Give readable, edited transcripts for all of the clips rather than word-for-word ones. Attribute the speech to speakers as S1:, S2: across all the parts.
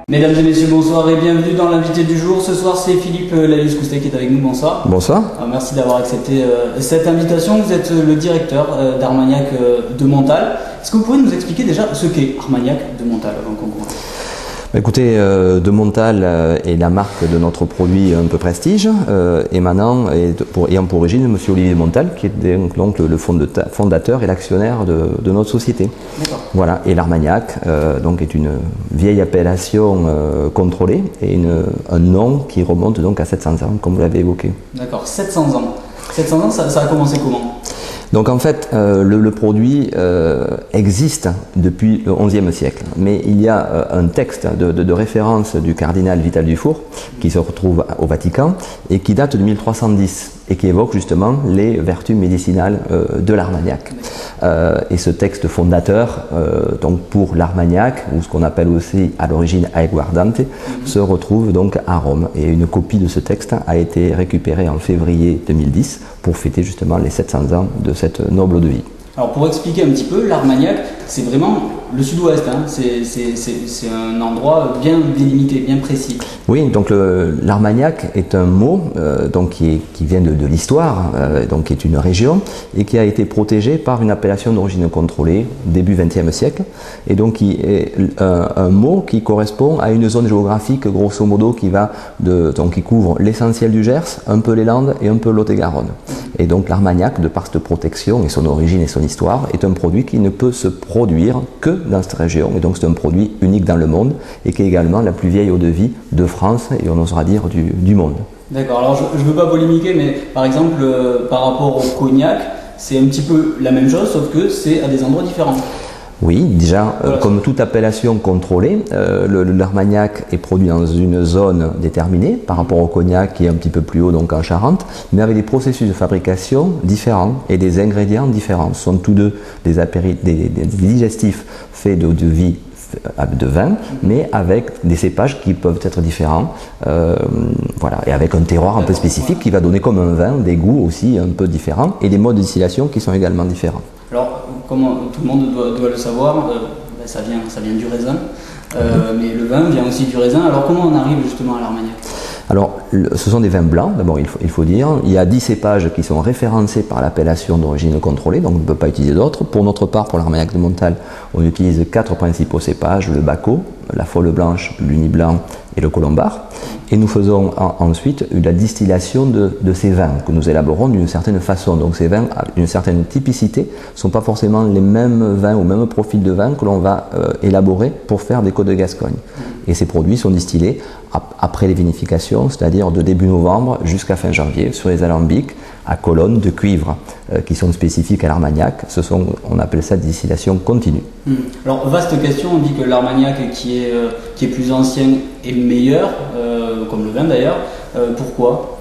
S1: Mesdames et messieurs, bonsoir et bienvenue dans l'invité du jour. Ce soir, c'est Philippe Lallius-Coustet qui est avec nous. Bonsoir.
S2: Bonsoir.
S1: Merci d'avoir accepté cette invitation. Vous êtes le directeur d'Armagnac de Montal. Est-ce que vous pouvez nous expliquer déjà ce qu'est Armagnac de Montal avant qu'on commence ?
S2: Écoutez, de Montal est la marque de notre produit un peu prestige, émanant et ayant pour origine M. Olivier Montal, qui est donc le fondateur et l'actionnaire de notre société. Voilà. Et l'Armagnac donc est une vieille appellation contrôlée et un nom qui remonte donc à 700 ans, comme vous l'avez évoqué. D'accord,
S1: 700 ans. 700 ans, ça a commencé comment ?
S2: Donc en fait, le produit existe depuis le XIe siècle, mais il y a un texte de référence du cardinal Vital Dufour qui se retrouve au Vatican et qui date de 1310 et qui évoque justement les vertus médicinales de l'Armagnac. Et ce texte fondateur, donc pour l'Armagnac, ou ce qu'on appelle aussi à l'origine Aiguardente, se retrouve donc à Rome. Et une copie de ce texte a été récupérée en février 2010 pour fêter justement les 700 ans de cette noble eau de vie.
S1: Alors pour expliquer un petit peu, l'Armagnac, c'est vraiment le sud-ouest, hein. C'est un endroit bien délimité, bien précis.
S2: Oui, donc l'Armagnac est un mot donc qui vient de l'histoire, donc qui est une région et qui a été protégé par une appellation d'origine contrôlée début XXe siècle, et donc qui est un mot qui correspond à une zone géographique grosso modo qui couvre l'essentiel du Gers, un peu les Landes et un peu Lot-et-Garonne. Et donc l'Armagnac, de par cette protection et son origine et son histoire, est un produit qui ne peut se produire que dans cette région. Et donc c'est un produit unique dans le monde et qui est également la plus vieille eau de vie de France et on osera dire du monde.
S1: D'accord, alors je ne veux pas polémiquer, mais par exemple par rapport au cognac, c'est un petit peu la même chose sauf que c'est à des endroits différents.
S2: Oui, déjà, voilà. Comme toute appellation contrôlée, l'Armagnac est produit dans une zone déterminée par rapport au cognac qui est un petit peu plus haut, donc en Charente, mais avec des processus de fabrication différents et des ingrédients différents. Ce sont tous deux des digestifs faits d'eau de vie de vin, mais avec des cépages qui peuvent être différents, voilà, et avec un terroir un peu spécifique qui va donner comme un vin des goûts aussi un peu différents et des modes de distillation qui sont également différents.
S1: Alors, comme tout le monde doit le savoir, ça vient du raisin, mais le vin vient aussi du raisin. Alors comment on arrive justement à l'Armagnac ?
S2: Alors, ce sont des vins blancs, d'abord il faut dire. Il y a 10 cépages qui sont référencés par l'appellation d'origine contrôlée, donc on ne peut pas utiliser d'autres. Pour notre part, pour l'Armagnac de Montal, on utilise 4 principaux cépages, le Bacco, la Folle Blanche, l'Uni Blanc et le Colombard. Et nous faisons ensuite la distillation de ces vins que nous élaborons d'une certaine façon. Donc ces vins, à une certaine typicité, ne sont pas forcément les mêmes vins ou même profils de vin que l'on va élaborer pour faire des Côtes de Gascogne. Et ces produits sont distillés après les vinifications, c'est-à-dire de début novembre jusqu'à fin janvier, sur les alambics à colonnes de cuivre qui sont spécifiques à l'Armagnac. On appelle ça distillation continue.
S1: Alors, vaste question, on dit que l'Armagnac qui est plus ancien est meilleur, comme le vin d'ailleurs. Pourquoi ?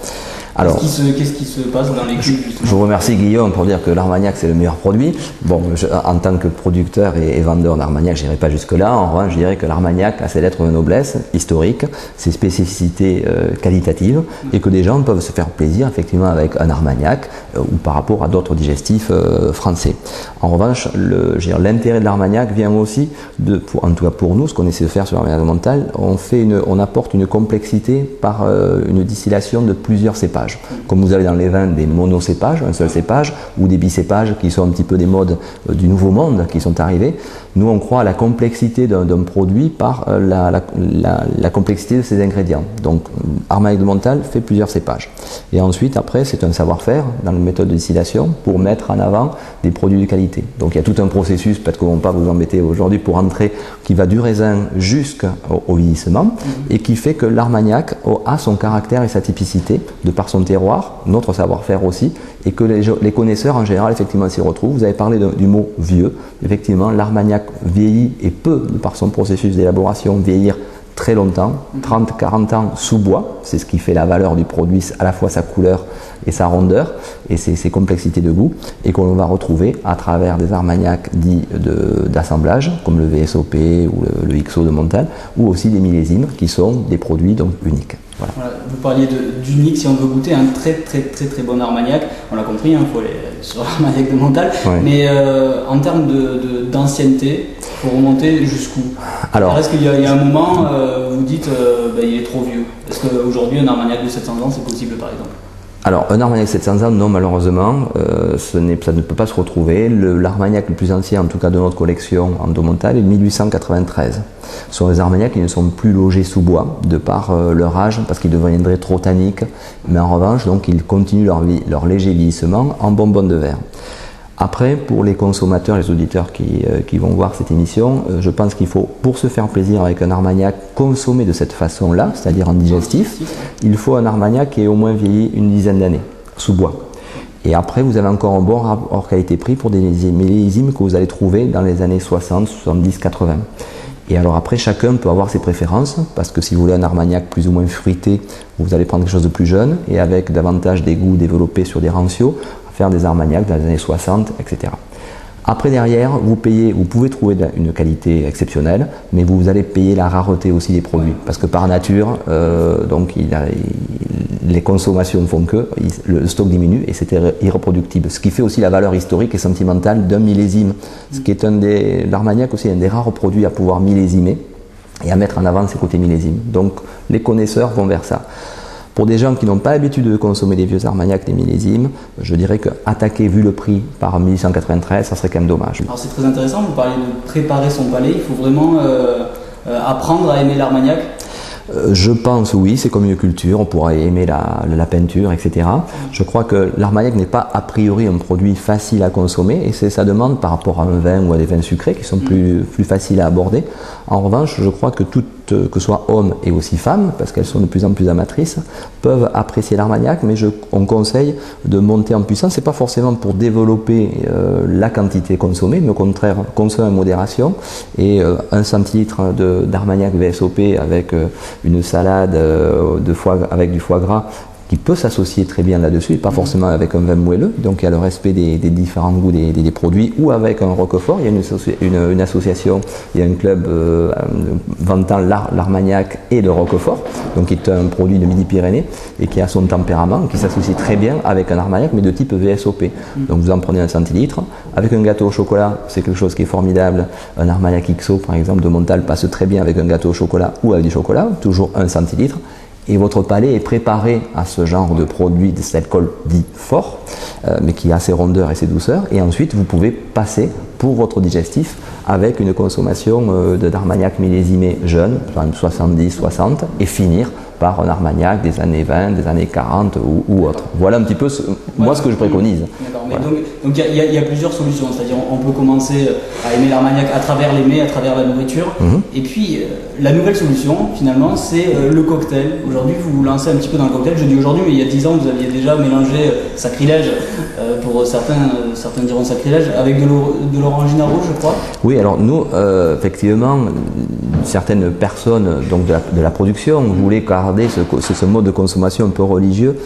S2: Alors,
S1: qu'est-ce qui se passe dans les cuves justement ?
S2: Je vous remercie Guillaume pour dire que l'Armagnac c'est le meilleur produit. Bon, en tant que producteur et vendeur d'Armagnac, je n'irai pas jusque-là. En revanche, je dirais que l'Armagnac a ses lettres de noblesse historiques, ses spécificités qualitatives, et que des gens peuvent se faire plaisir effectivement avec un Armagnac ou par rapport à d'autres digestifs français. En revanche, l'intérêt de l'Armagnac vient aussi, en tout cas pour nous, ce qu'on essaie de faire sur l'Armagnac de Montal, on apporte une complexité par une distillation de plusieurs cépages. Comme vous avez dans les vins des monocépages, un seul cépage, ou des bicépages qui sont un petit peu des modes du nouveau monde qui sont arrivés, nous on croit à la complexité d'un produit par la complexité de ses ingrédients. Donc Armagnac de Montal fait plusieurs cépages. Et ensuite, après, c'est un savoir-faire dans la méthode de distillation pour mettre en avant des produits de qualité. Donc il y a tout un processus, peut-être qu'on ne va pas vous embêter aujourd'hui pour entrer, qui va du raisin jusqu'au vieillissement et qui fait que l'Armagnac a son caractère et sa typicité de par son terroir, notre savoir-faire aussi, et que les connaisseurs en général effectivement s'y retrouvent. Vous avez parlé du mot vieux. Effectivement, l'Armagnac vieillit et peut, par son processus d'élaboration, vieillir très longtemps, 30-40 ans sous bois, c'est ce qui fait la valeur du produit, à la fois sa couleur et sa rondeur et ses complexités de goût, et qu'on va retrouver à travers des Armagnacs dits d'assemblage comme le VSOP ou le XO de Montal, ou aussi des millésimes qui sont des produits donc uniques. Voilà.
S1: Voilà, vous parliez d'unique, si on veut goûter un très bon Armagnac, on l'a compris, il faut aller sur l'Armagnac de Montal, ouais. Mais en termes d'ancienneté, il faut remonter jusqu'où? Alors, est-ce qu'il y a un moment où vous dites il est trop vieux? Est-ce qu'aujourd'hui un Armagnac de 700 ans c'est possible par exemple?
S2: Alors, un Armagnac de 700 ans, non, malheureusement, ça ne peut pas se retrouver. L'Armagnac le plus ancien, en tout cas de notre collection en Domontal, est de 1893. Ce sont des Armagnacs qui ne sont plus logés sous bois, de par leur âge, parce qu'ils deviendraient trop tanniques. Mais en revanche, donc, ils continuent leur léger vieillissement en bonbonne de verre. Après, pour les consommateurs, les auditeurs qui vont voir cette émission, je pense qu'il faut, pour se faire plaisir avec un Armagnac, consommer de cette façon-là, c'est-à-dire en digestif. Il faut un Armagnac qui ait au moins vieilli une dizaine d'années, sous bois. Et après, vous avez encore un bon rapport qualité-prix pour des millésimes que vous allez trouver dans les années 60, 70, 80. Et alors après, chacun peut avoir ses préférences, parce que si vous voulez un Armagnac plus ou moins fruité, vous allez prendre quelque chose de plus jeune, et avec davantage des goûts développés sur des ratios, faire des Armagnacs dans les années 60, etc. Après, derrière, vous pouvez trouver une qualité exceptionnelle, mais vous allez payer la rareté aussi des produits, parce que par nature, les consommations font que le stock diminue et c'est irreproductible. Ce qui fait aussi la valeur historique et sentimentale d'un millésime, ce qui est l'Armagnac aussi un des rares produits à pouvoir millésimer et à mettre en avant ses côtés millésimes. Donc, les connaisseurs vont vers ça. Pour des gens qui n'ont pas l'habitude de consommer des vieux Armagnacs, des millésimes, je dirais qu'attaquer, vu le prix, par 1893, ça serait quand même dommage.
S1: Alors c'est très intéressant, vous parlez de préparer son palais, il faut vraiment apprendre à aimer l'Armagnac.
S2: Je pense oui, c'est comme une culture, on pourrait aimer la peinture, etc. Je crois que l'Armagnac n'est pas a priori un produit facile à consommer et c'est sa demande par rapport à un vin ou à des vins sucrés qui sont plus faciles à aborder. En revanche, je crois que que ce soit hommes et aussi femmes, parce qu'elles sont de plus en plus amatrices, peuvent apprécier l'Armagnac, mais on conseille de monter en puissance. C'est pas forcément pour développer la quantité consommée, mais au contraire, consommer en modération. Et 1 centilitre d'Armagnac VSOP avec une salade avec du foie gras, qui peut s'associer très bien là-dessus, et pas forcément avec un vin moelleux, donc il y a le respect des différents goûts des produits, ou avec un roquefort. Il y a une association, il y a un club vantant l'Armagnac et le roquefort, donc qui est un produit de Midi-Pyrénées, et qui a son tempérament, qui s'associe très bien avec un Armagnac, mais de type VSOP. Donc vous en prenez 1 centilitre, avec un gâteau au chocolat, c'est quelque chose qui est formidable. Un Armagnac XO, par exemple, de Montal, passe très bien avec un gâteau au chocolat ou avec du chocolat, toujours 1 centilitre. Et votre palais est préparé à ce genre de produit, de cet alcool dit fort, mais qui a ses rondeurs et ses douceurs. Et ensuite, vous pouvez passer pour votre digestif avec une consommation d'Armagnac millésimé jeune, 70, 60, et finir par un Armagnac des années 20, des années 40 ou autre. Voilà un petit peu ce que je préconise.
S1: Voilà. Donc il y a plusieurs solutions, c'est-à-dire on peut commencer à aimer l'Armagnac à travers les mets, à travers la nourriture. Et puis la nouvelle solution finalement c'est le cocktail. Aujourd'hui vous vous lancez un petit peu dans le cocktail. Je dis aujourd'hui, mais il y a 10 ans vous aviez déjà mélangé sacrilège, pour certains diront sacrilège, avec de l'orangina rouge, je crois.
S2: Oui, alors nous effectivement certaines personnes donc de la production voulaient garder ce mode de consommation un peu religieux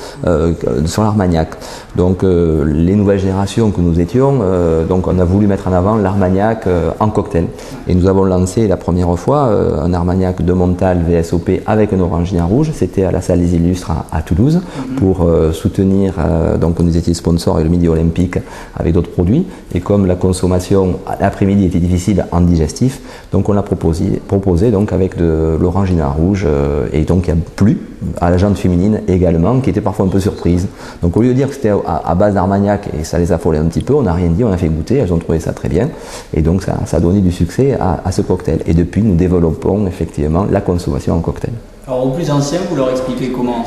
S2: sur l'Armagnac. Donc les nouvelles générations que nous étions, donc on a voulu mettre en avant l'Armagnac en cocktail. Et nous avons lancé la première fois un Armagnac de Montal VSOP avec un orangina rouge. C'était à la salle des Illustres à Toulouse pour soutenir, donc nous étions sponsors et le Midi Olympique avec d'autres produits. Et comme la consommation l'après-midi était difficile en digestif, donc on l'a proposé donc avec de l'orangina rouge et donc il y a plu à la jante féminine également qui était parfois un peu surprise. Donc au lieu de dire que c'était à base d'Armagnac et ça les affolait un petit peu, on n'a rien dit, on a fait goûter, elles ont trouvé ça très bien et donc ça a donné du succès à ce cocktail. Et depuis nous développons effectivement la consommation en cocktail.
S1: Alors aux plus anciens, vous leur expliquez comment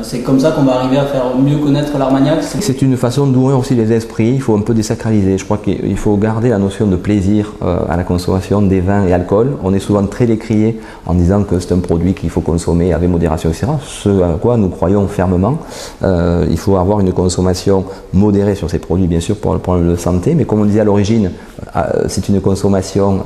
S1: c'est comme ça qu'on va arriver à faire mieux connaître l'Armagnac.
S2: C'est une façon d'ouvrir aussi les esprits, il faut un peu désacraliser. Je crois qu'il faut garder la notion de plaisir à la consommation des vins et alcools. On est souvent très décrié en disant que c'est un produit qu'il faut consommer avec modération, etc. Ce à quoi nous croyons fermement. Il faut avoir une consommation modérée sur ces produits, bien sûr, pour le problème de santé. Mais comme on disait à l'origine, c'est une consommation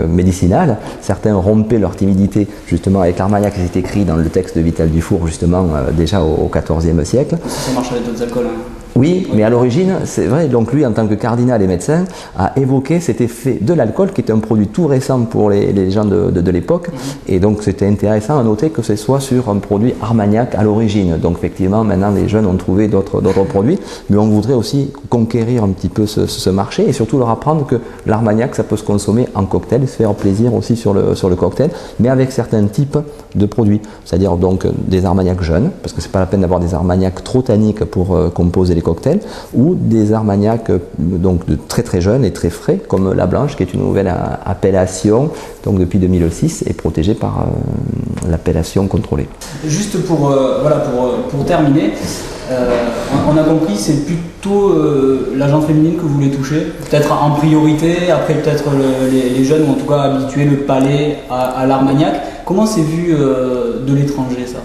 S2: médicinale. Certains rompaient leur timidité justement avec l'Armagnac, c'est écrit dans le texte de Vital Dufour justement déjà au XIVe siècle.
S1: Ça marche avec d'autres alcools.
S2: Oui, mais à l'origine, c'est vrai, donc lui, en tant que cardinal et médecin, a évoqué cet effet de l'alcool, qui était un produit tout récent pour les gens de l'époque, et donc c'était intéressant à noter que ce soit sur un produit Armagnac à l'origine. Donc effectivement, maintenant, les jeunes ont trouvé d'autres produits, mais on voudrait aussi conquérir un petit peu ce marché, et surtout leur apprendre que l'Armagnac, ça peut se consommer en cocktail, se faire plaisir aussi sur le cocktail, mais avec certains types de produits, c'est-à-dire donc des Armagnacs jeunes, parce que c'est pas la peine d'avoir des Armagnacs trop tanniques pour composer les cocktails, ou des Armagnacs donc de très très jeunes et très frais, comme la Blanche, qui est une nouvelle appellation, donc depuis 2006, et protégée par l'appellation contrôlée.
S1: Juste pour terminer, on a compris, c'est plutôt la gente féminine que vous voulez toucher, peut-être en priorité, après peut-être les jeunes, ou en tout cas habituer le palais à l'Armagnac. Comment c'est vu de l'étranger, ça ?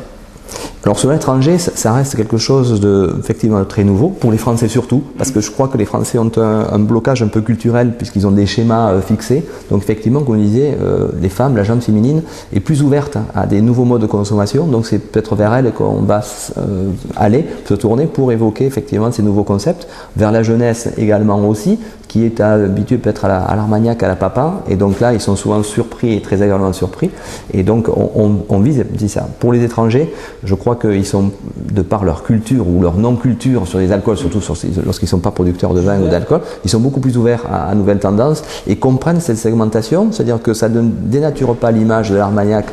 S2: Alors sur l'étranger, ça reste quelque chose de effectivement très nouveau, pour les Français surtout, parce que je crois que les Français ont un blocage un peu culturel, puisqu'ils ont des schémas fixés. Donc effectivement, comme on disait, les femmes, la gente féminine est plus ouverte à des nouveaux modes de consommation, donc c'est peut-être vers elle qu'on va aller, se tourner pour évoquer effectivement ces nouveaux concepts, vers la jeunesse également aussi, qui est habitué peut-être à l'Armagnac, à la papa, et donc là ils sont souvent surpris et très agréablement surpris, et donc on vise ça. Pour les étrangers, je crois qu'ils sont, de par leur culture ou leur non-culture sur les alcools, surtout lorsqu'ils ne sont pas producteurs de vin ou d'alcool, ils sont beaucoup plus ouverts à nouvelles tendances et comprennent cette segmentation, c'est-à-dire que ça ne dénature pas l'image de l'Armagnac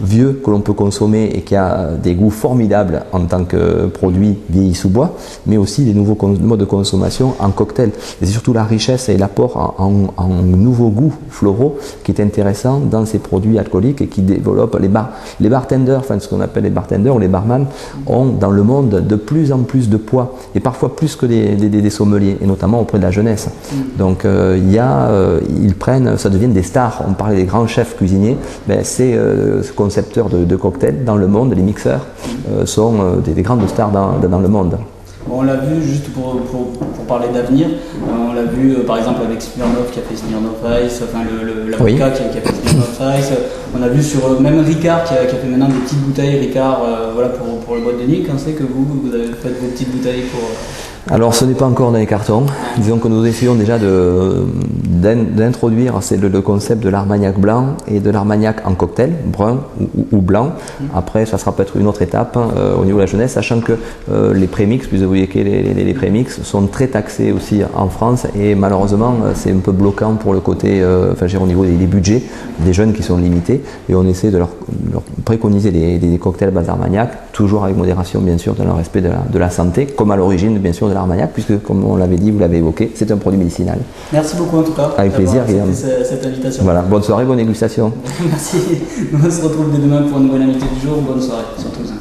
S2: vieux que l'on peut consommer et qui a des goûts formidables en tant que produit vieilli sous bois, mais aussi des nouveaux modes de consommation en cocktail. Et c'est surtout la richesse et l'apport en nouveaux goûts floraux qui est intéressant dans ces produits alcooliques et qui développent les bartenders, enfin ce qu'on appelle les bartenders ou les barman, ont dans le monde de plus en plus de poids et parfois plus que des sommeliers, et notamment auprès de la jeunesse. Donc ils prennent, ça devient des stars. On parlait des grands chefs cuisiniers, ben, c'est concepteurs de cocktails dans le monde, les mixeurs sont des grandes stars dans le monde.
S1: On l'a vu, juste pour parler d'avenir, on l'a vu par exemple avec Smirnoff qui a fait Smirnoff Ice, enfin l'avocat qui a fait Smirnoff Ice, on a vu sur même Ricard qui a fait maintenant des petites bouteilles, Ricard pour le boîte de nuit. Quand c'est que vous avez fait vos petites bouteilles pour...
S2: Alors ce n'est pas encore dans les cartons, disons que nous essayons déjà d'introduire le concept de l'Armagnac blanc et de l'Armagnac en cocktail, brun ou blanc. Après ça sera peut-être une autre étape au niveau de la jeunesse, sachant que les prémix, puisque vous voyez que les prémix sont très taxés aussi en France, et malheureusement c'est un peu bloquant pour le côté, au niveau des budgets des jeunes qui sont limités, et on essaie de leur préconiser des cocktails base Armagnac, toujours avec modération bien sûr, dans le respect de la santé, comme à l'origine bien sûr de l'Armagnac, puisque comme on l'avait dit, vous l'avez évoqué, c'est un produit médicinal.
S1: Merci beaucoup en tout cas.
S2: Avec plaisir.
S1: Cette invitation.
S2: Voilà, bonne soirée, bonne dégustation.
S1: Merci. On se retrouve dès demain pour une nouvelle invitée du jour. Bonne soirée sur Toulousain.